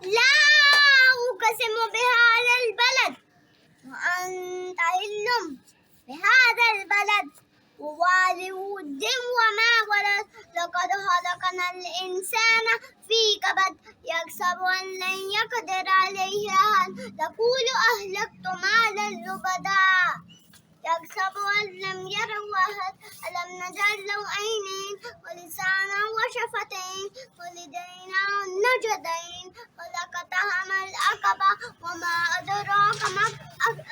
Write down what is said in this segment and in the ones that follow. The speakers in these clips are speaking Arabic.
لا أقسم بهذا البلد وأنت حل بهذا البلد ووالد وما ولد لقد خلقنا الإنسان في كبد يحسب أن لن يقدر عليه أحد يقول أهلكت مالا لبدا يحسب أن لم يره أحد ألم نجعل له عينين ولسانا وشفتين ولهديناه النجدين ولقطعم العقبة وما أدراك ما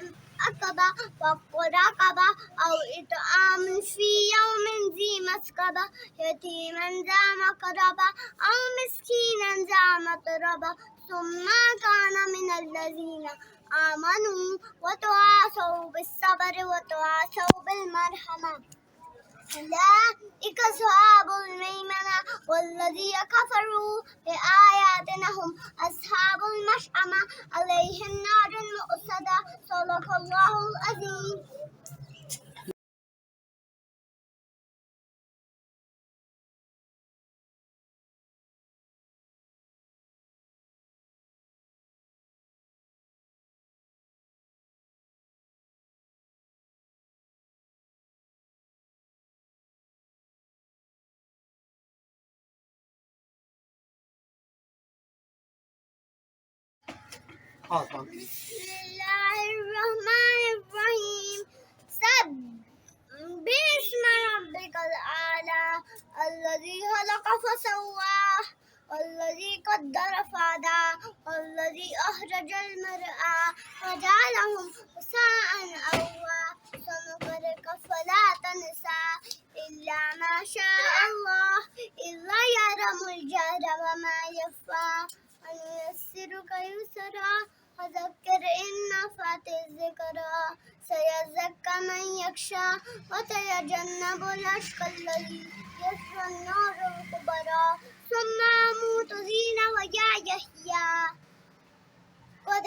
العقبة فك رقبة أو إطعام في يوم ذي مسغبة يتيما ذا مقربة أو مسكينا ذا متربة ثم كان من الذين آمنوا وتواصوا بالصبر وتواصوا بالمرحمة أولئك أصحاب الميمنة والذين كفروا بآياتنا هم أصحاب المشأمة عليهم نار مؤصدة صدق الله العظيم. بسم الله الرحمن الرحيم سبح اسم ربك الأعلى الذي خلق فسواه والذي قدر فهدى والذي أخرج المرعى فجعله غثاء أحوى سنقرئك فلا تنسى إلا ما شاء الله إلا يعلم الجهر وما يخفى ونيسرك يسرا فذكر إن نفعت الذكرى سيذكر من يخشى وتجنب الأشقى الذي يصلى النار الكبرى ثم يموت حين ويحيى قد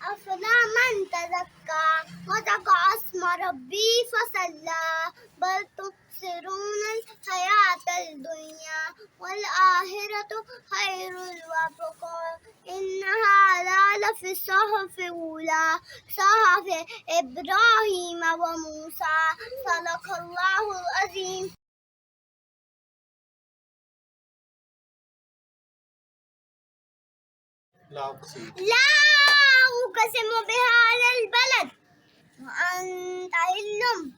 أفلح من تزكى وذكر اسم ربه فصلى بل تؤثرون الحياة الدنيا والآخرة خير وأبقى إن هذا لفي الصحف الأولى صحف إبراهيم وموسى صدق الله العظيم. لا أقسم بهذا البلد وأنت حل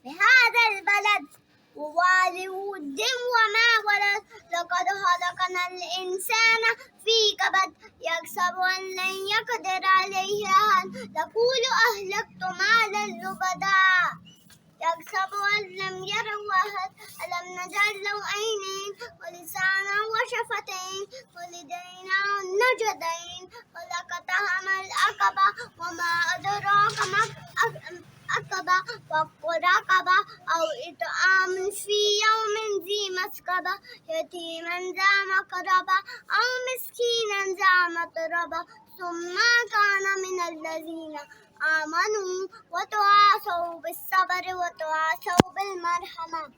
بهذا البلد ووالد وما ولد لقد خلقنا الإنسان في كبد يحسب أن لن يقدر عليه أحد يقول أهلكت مالا لبدا يحسب أن لم يره أحد ألم نجعل له عينين ولسانا وشفتين ولهديناه النجدين ولقطعم العقبة وما أدراك ما العقبة فك رقبة أو إطعام في يوم ذي مسغبة يتيما ذا مقربة أو مسكينا ذا متربة ثم كان من الذين آمنوا وتواصوا بالصبر وتواصوا بالمرحمة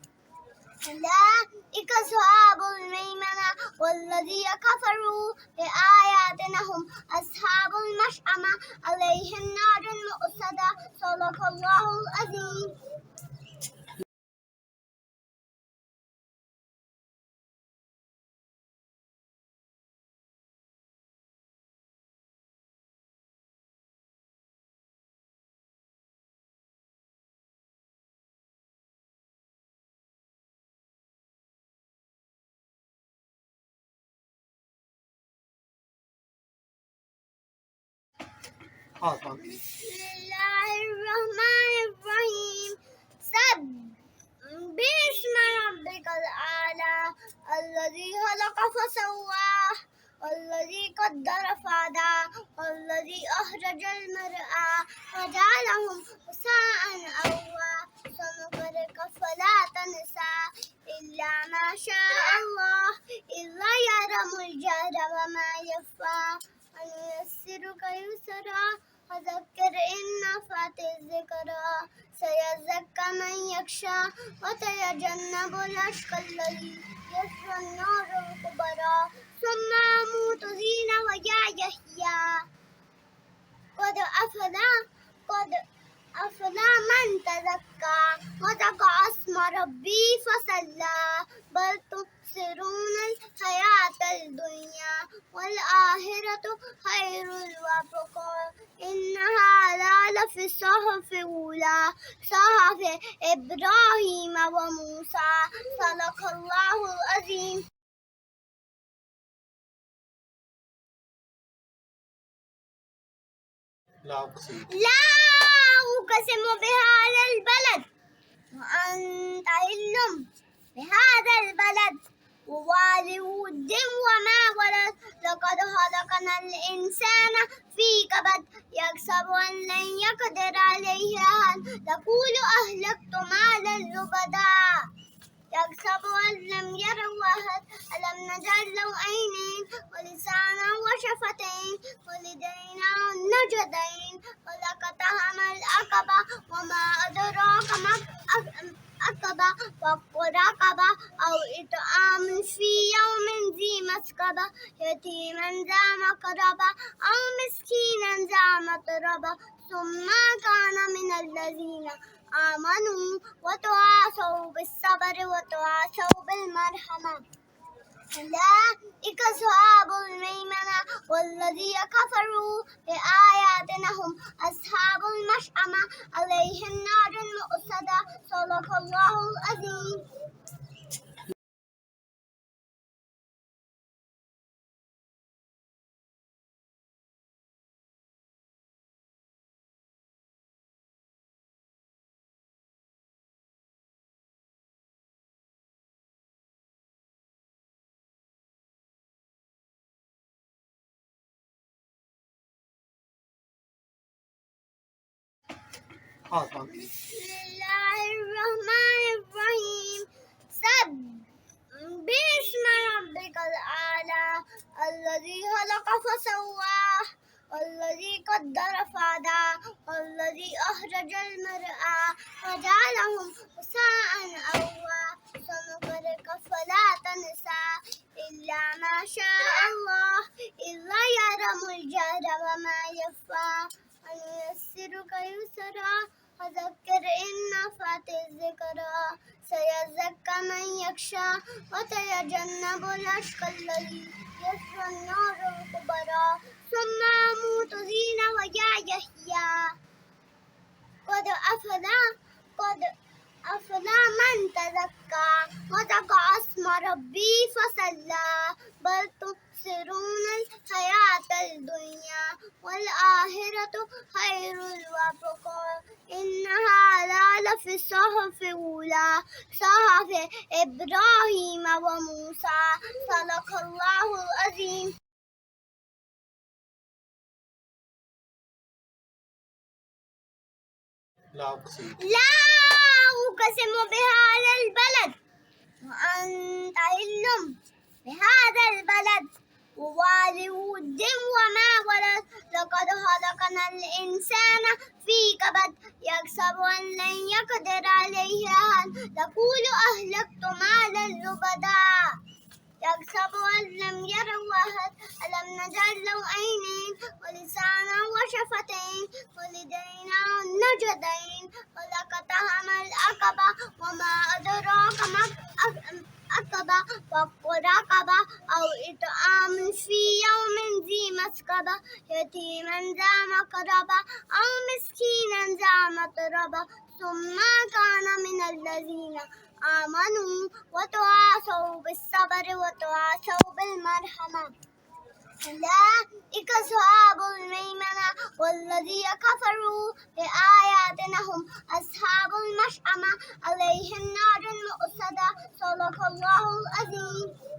أولئك أصحاب الميمنة والذين كفروا بآياتنا هم أصحاب المشأمة عليهم نار مؤصدة صدق الله العظيم. بسم الله الرحمن الرحيم سبح اسم ربك الأعلى الذي خلق فسواه والذي قدر فهدى والذي أخرج المرعى فجعله غثاء أحوى سنقرئك فلا تنسى إلا ما شاء الله إلا يعلم الجهر وما يخفى ونيسرك يسرا فذكر إن نفعت الذكرى سيذكر من يخشى وتجنب الأشقى الذي يصلى النار الكبرى ثم يموت حين يحيى قد أفلح من تزكى وذكر اسم ربه فصلى بل تؤثرون الحياة الدنيا والآخرة خير وأبقى إن هذا لفي الصحف الأولى صحف إبراهيم وموسى صدق الله العظيم. لا أقسم بهذا البلد وأنت حل بهذا البلد ووالد وما ولد لقد خلقنا الإنسان في كبد يحسب أن لن يقدر عليه أحد يقول أهلكت مالا لبدا يحسب أن لم يره أحد ألم نجعل له عينين ولسانا وشفتين ولهديناه النجدين ولقطعم العقبة وما أدراك ما العقبة فك رقبة أو إطعام في يوم ذي مسغبة يتيما ذا مقربة أو مسكينا ذا متربة ثم كان من الذين آمنوا وتواصوا بالصبر وتواصوا بالمرحمة أولئك أصحاب الميمنة والذين كفروا بآياتنا هم أصحاب المشأمة عليهم نار مؤصدة صدق الله العظيم. بسم الله الرحمن الرحيم سبح اسم ربك الأعلى الذي خلق فسوى والذي قدر فهدى والذي أخرج المرعى فجعله غثاء أحوى سنقرئك فلا تنسى إلا ما شاء الله إلا يعلم الجهر وما يخفى ونيسرك يسرا فذكر إن نفعت الذكرى سيذكر من يخشى وتجنب الأشقى الذي يصلى النار الكبرى ثم يموت حين يحيى قد أفلح من تزكى وذكر اسم ربه فصلى بل تؤثرون الحياة الدنيا والآخرة خير وأبقى إن هذا لفي الصحف الأولى صحف إبراهيم وموسى صدق الله العظيم. لا أقسم بهذا البلد وأنت حل بهذا البلد ووالد وما ولد لقد خلقنا الإنسان في كبد يحسب أن لن يقدر عليه أحد يقول أهلكت مالا لبدا يحسب أن لم يره أحد ألم نجعل له عينين ولسانا وشفتين ولهديناه النجدين ولقطعم العقبة وما أدراك ما العقبة فك رقبة أو إطعام في يوم ذي مسغبة يتيما ذا مقربة أو مسكينا ذا متربة ثم كان من الذين آمنوا وتواصوا بالصبر وتواصوا بالمرحمة أولئك أصحاب الميمنة والذين كفروا بآياتنا هم أصحاب المشأمة عليهم نار مؤصدة صدق الله العظيم.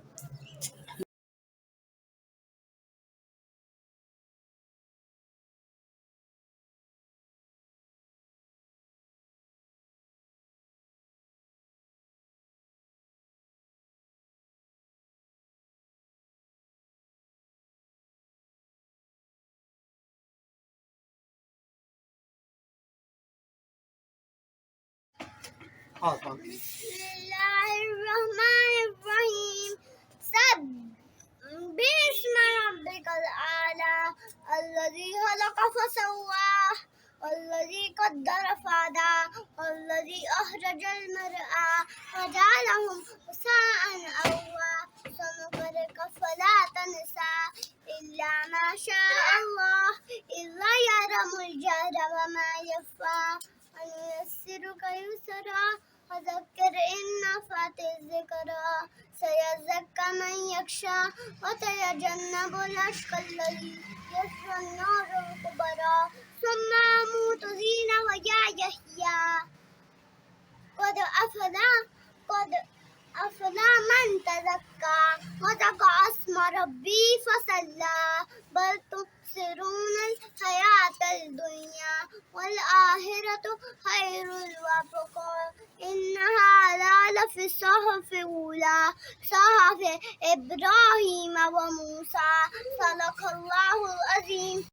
حاضر. بسم الله الرحمن الرحيم باسم ربك الأعلى الذي خلق فسوى والذي قدر فهدى والذي أخرج المرعى فجعله غثاء أحوى سنقرئك فلا تنسى إلا ما شاء الله إلا يعلم الجهر وما يخفى ونيسرك يسرا فذكر إن نفعت الذكرى سيذكر من يخشى وتجنب الأشقى الذي يصلى النار الكبرى ثم يموت حين ويحيى قد أفلح من تزكى وذكر اسم ربي فصلى بل تؤثرون الحياة الدنيا والآخرة خير وأبقى إن هذا لفي الصحف الأولى صحف إبراهيم وموسى صدق الله العظيم.